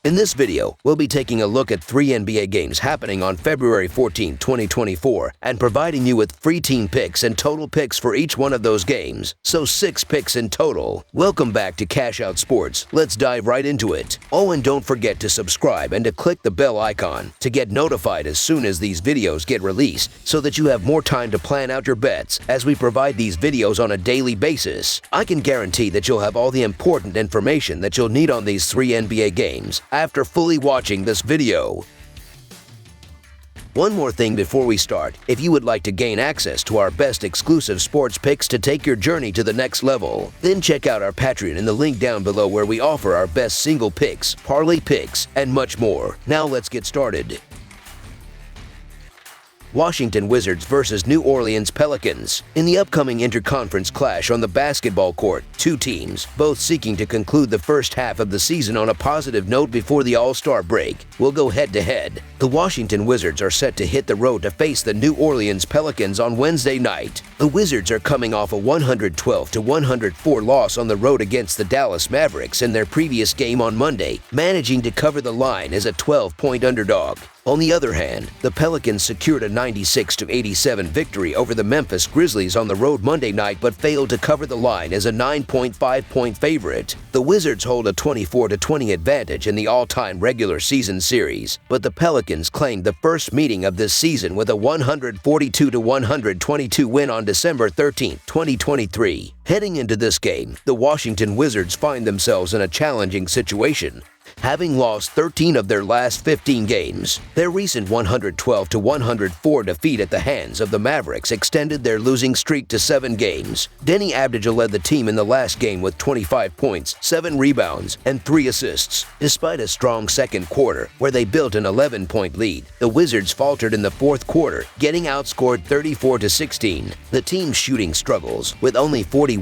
In this video, we'll be taking a look at 3 NBA games happening on February 14, 2024, and providing you with free team picks and total picks for each one of those games, so 6 picks in total. Welcome back to Cash Out Sports. Let's dive right into it. Oh, and don't forget to subscribe and to click the bell icon to get notified as soon as these videos get released, so that you have more time to plan out your bets as we provide these videos on a daily basis. I can guarantee that you'll have all the important information that you'll need on these 3 NBA games after fully watching this video. One more thing before we start, if you would like to gain access to our best exclusive sports picks to take your journey to the next level, then check out our Patreon in the link down below where we offer our best single picks, parlay picks, and much more. Now let's get started. Washington Wizards versus New Orleans Pelicans. In the upcoming interconference clash on the basketball court, 2 teams, both seeking to conclude the first half of the season on a positive note before the All-Star break, will go head-to-head. The Washington Wizards are set to hit the road to face the New Orleans Pelicans on Wednesday night. The Wizards are coming off a 112-104 loss on the road against the Dallas Mavericks in their previous game on Monday, managing to cover the line as a 12-point underdog. On the other hand, the Pelicans secured a 96-87 victory over the Memphis Grizzlies on the road Monday night but failed to cover the line as a 9.5-point favorite. The Wizards hold a 24-20 advantage in the all-time regular season series, but the Pelicans claimed the first meeting of this season with a 142-122 win on December 13, 2023. Heading into this game, the Washington Wizards find themselves in a challenging situation, having lost 13 of their last 15 games. Their recent 112-104 defeat at the hands of the Mavericks extended their losing streak to 7 games. Denny Avdija led the team in the last game with 25 points, 7 rebounds, and 3 assists. Despite a strong second quarter, where they built an 11-point lead, the Wizards faltered in the fourth quarter, getting outscored 34-16. The team's shooting struggles, with only 41%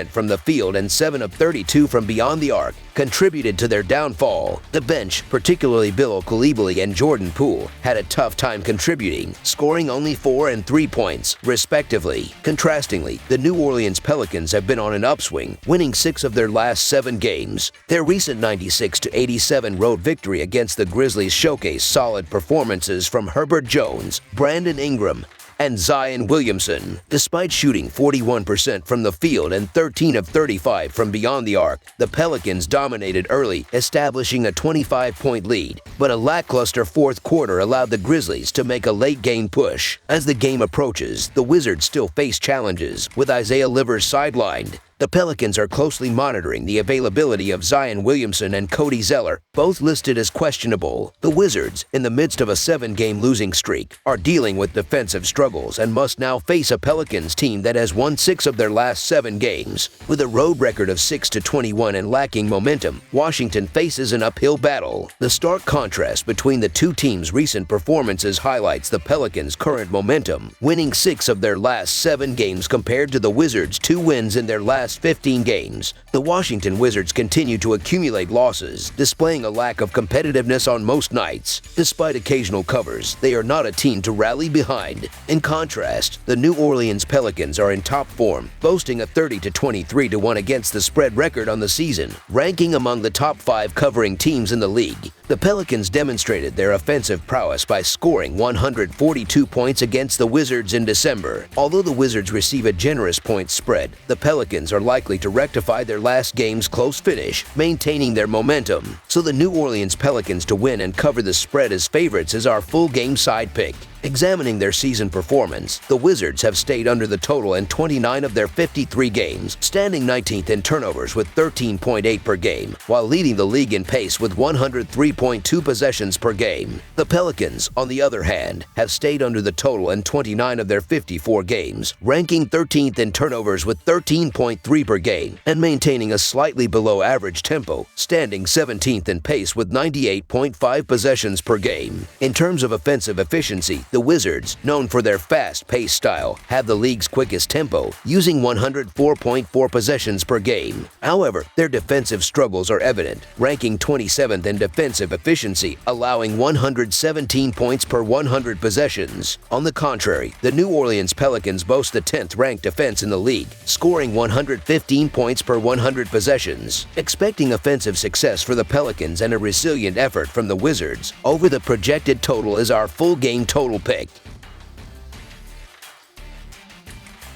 from the field and 7 of 32 from beyond the arc, contributed to their downfall. The bench, particularly Bilal Coulibaly and Jordan Poole, had a tough time contributing, scoring only 4 and 3 points, respectively. Contrastingly, the New Orleans Pelicans have been on an upswing, winning 6 of their last 7 games. Their recent 96-87 road victory against the Grizzlies showcased solid performances from Herbert Jones, Brandon Ingram, and Zion Williamson. Despite shooting 41% from the field and 13 of 35 from beyond the arc, the Pelicans dominated early, establishing a 25-point lead, but a lackluster fourth quarter allowed the Grizzlies to make a late-game push. As the game approaches, the Wizards still face challenges, with Isaiah Livers sidelined. The Pelicans are closely monitoring the availability of Zion Williamson and Cody Zeller, both listed as questionable. The Wizards, in the midst of a 7-game losing streak, are dealing with defensive struggles and must now face a Pelicans team that has won 6 of their last 7 games. With a road record of 6-21 and lacking momentum, Washington faces an uphill battle. The stark contrast between the 2 teams' recent performances highlights the Pelicans' current momentum, winning 6 of their last 7 games compared to the Wizards' 2 wins in their last 15 games. The Washington Wizards continue to accumulate losses, displaying a lack of competitiveness on most nights. Despite occasional covers, they are not a team to rally behind. In contrast, the New Orleans Pelicans are in top form, boasting a 30-23-1 against the spread record on the season, ranking among the top 5 covering teams in the league. The Pelicans demonstrated their offensive prowess by scoring 142 points against the Wizards in December. Although the Wizards receive a generous point spread, the Pelicans are likely to rectify their last game's close finish, maintaining their momentum. So the New Orleans Pelicans to win and cover the spread as favorites is our full game side pick. Examining their season performance, the Wizards have stayed under the total in 29 of their 53 games, standing 19th in turnovers with 13.8 per game, while leading the league in pace with 103.2 possessions per game. The Pelicans, on the other hand, have stayed under the total in 29 of their 54 games, ranking 13th in turnovers with 13.3 per game, and maintaining a slightly below average tempo, standing 17th in pace with 98.5 possessions per game. In terms of offensive efficiency, the The Wizards, known for their fast-paced style, have the league's quickest tempo, using 104.4 possessions per game. However, their defensive struggles are evident, ranking 27th in defensive efficiency, allowing 117 points per 100 possessions. On the contrary, the New Orleans Pelicans boast the 10th-ranked defense in the league, scoring 115 points per 100 possessions. Expecting offensive success for the Pelicans and a resilient effort from the Wizards, over the projected total is our full game total pick.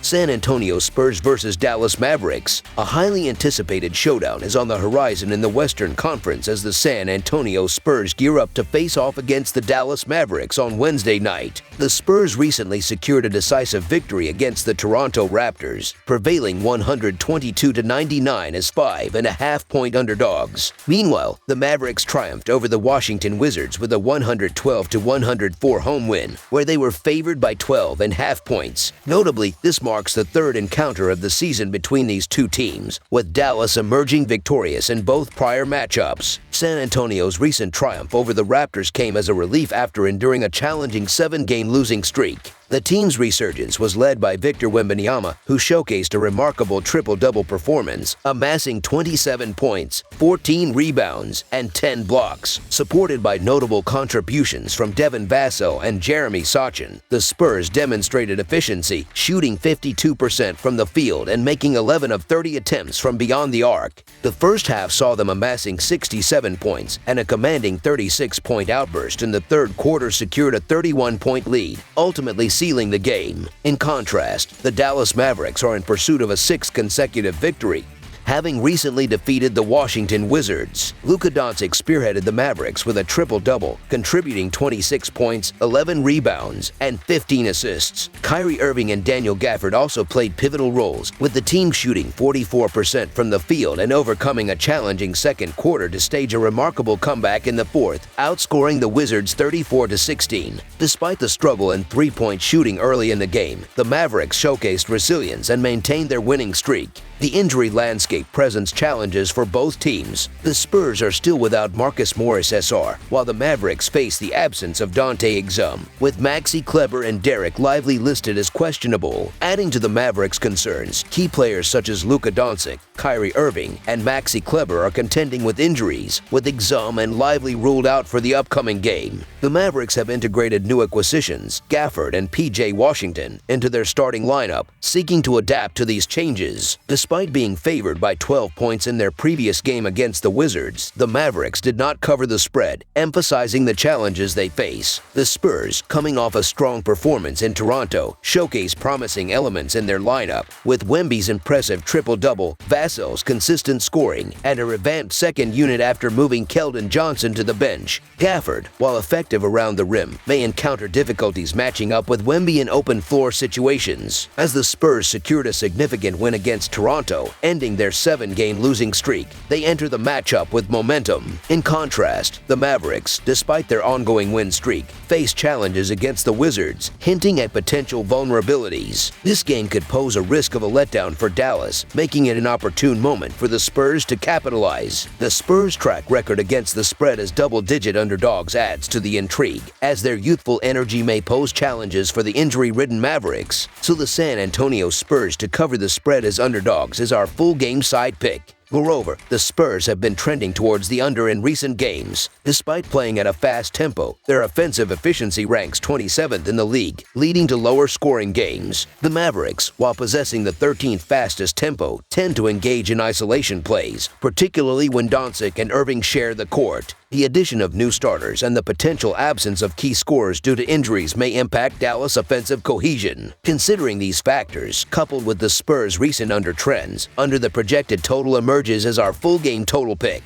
San Antonio Spurs vs. Dallas Mavericks. A highly anticipated showdown is on the horizon in the Western Conference as the San Antonio Spurs gear up to face off against the Dallas Mavericks on Wednesday night. The Spurs recently secured a decisive victory against the Toronto Raptors, prevailing 122-99 as 5.5-point underdogs. Meanwhile, the Mavericks triumphed over the Washington Wizards with a 112-104 home win, where they were favored by 12.5 points. Notably, this marks the third encounter of the season between these two teams, with Dallas emerging victorious in both prior matchups. San Antonio's recent triumph over the Raptors came as a relief after enduring a challenging 7-game losing streak. The team's resurgence was led by Victor Wembanyama, who showcased a remarkable triple-double performance, amassing 27 points, 14 rebounds, and 10 blocks. Supported by notable contributions from Devin Vassell and Jeremy Sochan, the Spurs demonstrated efficiency, shooting 52% from the field and making 11 of 30 attempts from beyond the arc. The first half saw them amassing 67 points, and a commanding 36-point outburst in the third quarter secured a 31-point lead, ultimately sealing the game. In contrast, the Dallas Mavericks are in pursuit of a 6th consecutive victory, having recently defeated the Washington Wizards. Luka Doncic spearheaded the Mavericks with a triple-double, contributing 26 points, 11 rebounds, and 15 assists. Kyrie Irving and Daniel Gafford also played pivotal roles, with the team shooting 44% from the field and overcoming a challenging second quarter to stage a remarkable comeback in the fourth, outscoring the Wizards 34-16. Despite the struggle in three-point shooting early in the game, the Mavericks showcased resilience and maintained their winning streak. The injury landscape presents challenges for both teams. The Spurs are still without Marcus Morris SR, while the Mavericks face the absence of Dante Exum, with Maxi Kleber and Derek Lively listed as questionable. Adding to the Mavericks' concerns, key players such as Luka Doncic, Kyrie Irving, and Maxi Kleber are contending with injuries, with Exum and Lively ruled out for the upcoming game. The Mavericks have integrated new acquisitions, Gafford and PJ Washington, into their starting lineup, seeking to adapt to these changes. Despite being favored by 12 points in their previous game against the Wizards, the Mavericks did not cover the spread, emphasizing the challenges they face. The Spurs, coming off a strong performance in Toronto, showcased promising elements in their lineup, with Wemby's impressive triple-double, Vassell's consistent scoring, and a revamped second unit after moving Keldon Johnson to the bench. Gafford, while effective around the rim, may encounter difficulties matching up with Wemby in open-floor situations, as the Spurs secured a significant win against Toronto, ending their 7-game losing streak. They enter the matchup with momentum. In contrast, the Mavericks, despite their ongoing win streak, face challenges against the Wizards, hinting at potential vulnerabilities. This game could pose a risk of a letdown for Dallas, making it an opportune moment for the Spurs to capitalize. The Spurs' track record against the spread as double-digit underdogs adds to the intrigue, as their youthful energy may pose challenges for the injury-ridden Mavericks. So the San Antonio Spurs to cover the spread as underdogs is our full game side pick. Moreover, the Spurs have been trending towards the under in recent games. Despite playing at a fast tempo, their offensive efficiency ranks 27th in the league, leading to lower scoring games. The Mavericks, while possessing the 13th fastest tempo, tend to engage in isolation plays, particularly when Doncic and Irving share the court. The addition of new starters and the potential absence of key scorers due to injuries may impact Dallas' offensive cohesion. Considering these factors, coupled with the Spurs' recent under trends, under the projected total emerges as our full game total pick.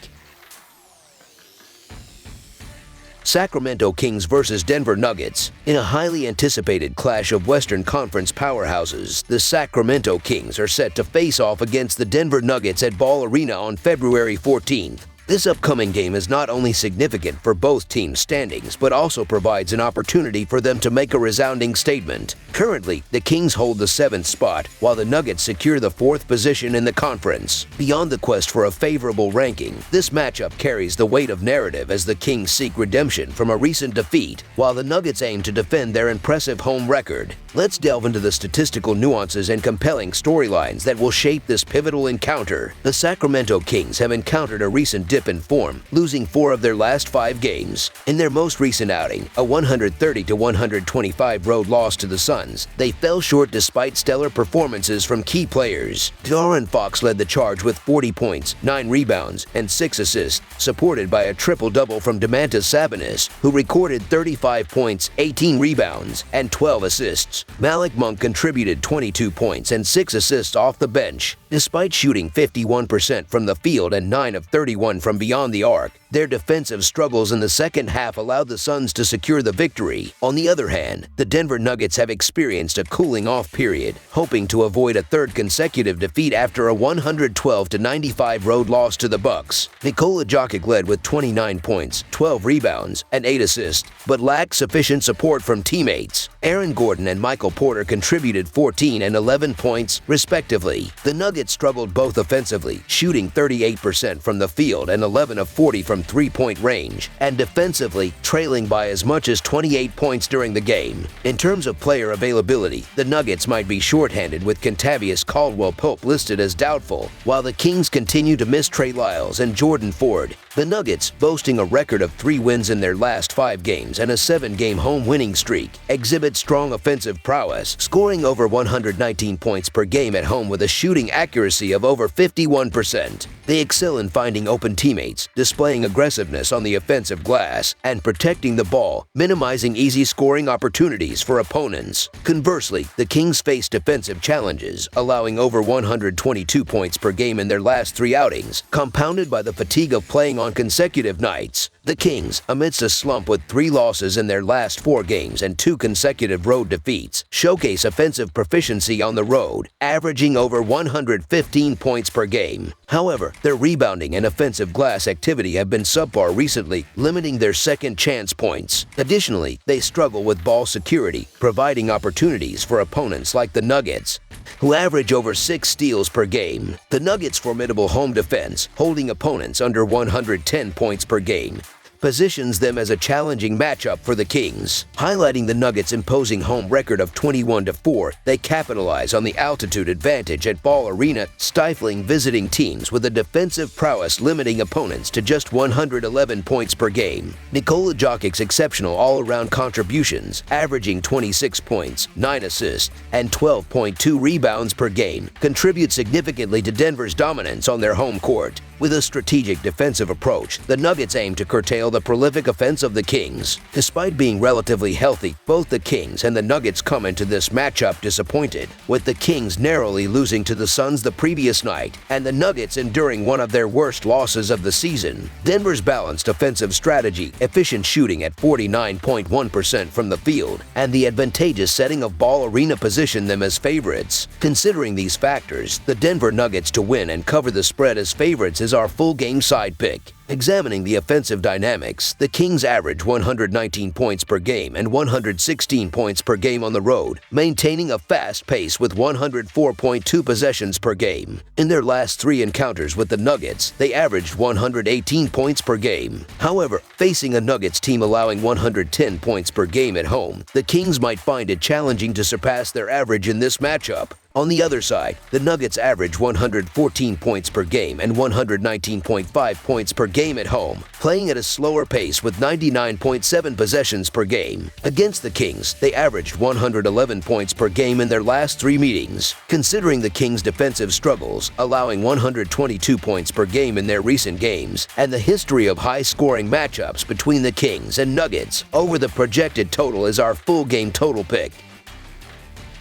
Sacramento Kings vs. Denver Nuggets. In a highly anticipated clash of Western Conference powerhouses, the Sacramento Kings are set to face off against the Denver Nuggets at Ball Arena on February 14th. This upcoming game is not only significant for both teams' standings, but also provides an opportunity for them to make a resounding statement. Currently, the Kings hold the 7th spot, while the Nuggets secure the 4th position in the conference. Beyond the quest for a favorable ranking, this matchup carries the weight of narrative as the Kings seek redemption from a recent defeat, while the Nuggets aim to defend their impressive home record. Let's delve into the statistical nuances and compelling storylines that will shape this pivotal encounter. The Sacramento Kings have encountered a recent dip in form, losing 4 of their last 5 games. In their most recent outing, a 130-125 road loss to the Suns, they fell short despite stellar performances from key players. De'Aaron Fox led the charge with 40 points, 9 rebounds, and 6 assists, supported by a triple-double from Domantas Sabonis, who recorded 35 points, 18 rebounds, and 12 assists. Malik Monk contributed 22 points and 6 assists off the bench. Despite shooting 51% from the field and 9 of 31 from beyond the arc, their defensive struggles in the second half allowed the Suns to secure the victory. On the other hand, the Denver Nuggets have experienced a cooling-off period, hoping to avoid a 3rd consecutive defeat after a 112-95 road loss to the Bucks. Nikola Jokic led with 29 points, 12 rebounds, and 8 assists, but lacked sufficient support from teammates. Aaron Gordon and Michael Porter contributed 14 and 11 points, respectively. The Nuggets struggled both offensively, shooting 38% from the field and 11 of 40 from three-point range, and defensively, trailing by as much as 28 points during the game. In terms of player availability, the Nuggets might be shorthanded with Kentavious Caldwell-Pope listed as doubtful, while the Kings continue to miss Trey Lyles and Jordan Ford. The Nuggets, boasting a record of 3 wins in their last 5 games and a 7-game home winning streak, exhibit strong offensive prowess, scoring over 119 points per game at home with a shooting accuracy of over 51%. They excel in finding open teammates, displaying aggressiveness on the offensive glass, and protecting the ball, minimizing easy scoring opportunities for opponents. Conversely, the Kings face defensive challenges, allowing over 122 points per game in their last 3 outings, compounded by the fatigue of playing on consecutive nights. The Kings, amidst a slump with 3 losses in their last 4 games and 2 consecutive road defeats, showcase offensive proficiency on the road, averaging over 115 points per game. However, their rebounding and offensive glass activity have been subpar recently, limiting their second chance points. Additionally, they struggle with ball security, providing opportunities for opponents like the Nuggets, who average over 6 steals per game. The Nuggets' formidable home defense, holding opponents under 110 points per game, positions them as a challenging matchup for the Kings. Highlighting the Nuggets' imposing home record of 21-4, they capitalize on the altitude advantage at Ball Arena, stifling visiting teams with a defensive prowess limiting opponents to just 111 points per game. Nikola Jokic's exceptional all-around contributions, averaging 26 points, 9 assists, and 12.2 rebounds per game, contribute significantly to Denver's dominance on their home court. With a strategic defensive approach, the Nuggets aim to curtail the prolific offense of the Kings. Despite being relatively healthy, both the Kings and the Nuggets come into this matchup disappointed, with the Kings narrowly losing to the Suns the previous night, and the Nuggets enduring one of their worst losses of the season. Denver's balanced offensive strategy, efficient shooting at 49.1% from the field, and the advantageous setting of Ball Arena position them as favorites. Considering these factors, the Denver Nuggets to win and cover the spread as favorites is our full game side pick. Examining the offensive dynamics, the Kings average 119 points per game and 116 points per game on the road, maintaining a fast pace with 104.2 possessions per game. In their last 3 encounters with the Nuggets, they averaged 118 points per game. However, facing a Nuggets team allowing 110 points per game at home, the Kings might find it challenging to surpass their average in this matchup. On the other side, the Nuggets average 114 points per game and 119.5 points per game at home, playing at a slower pace with 99.7 possessions per game. Against the Kings, they averaged 111 points per game in their last 3 meetings. Considering the Kings' defensive struggles, allowing 122 points per game in their recent games, and the history of high-scoring matchups between the Kings and Nuggets, over the projected total is our full game total pick.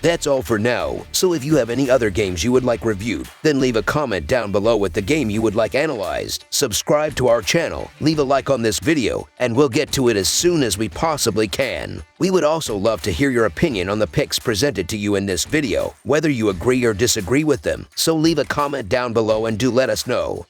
That's all for now, so if you have any other games you would like reviewed, then leave a comment down below with the game you would like analyzed. Subscribe to our channel, leave a like on this video, and we'll get to it as soon as we possibly can. We would also love to hear your opinion on the picks presented to you in this video, whether you agree or disagree with them, so leave a comment down below and do let us know.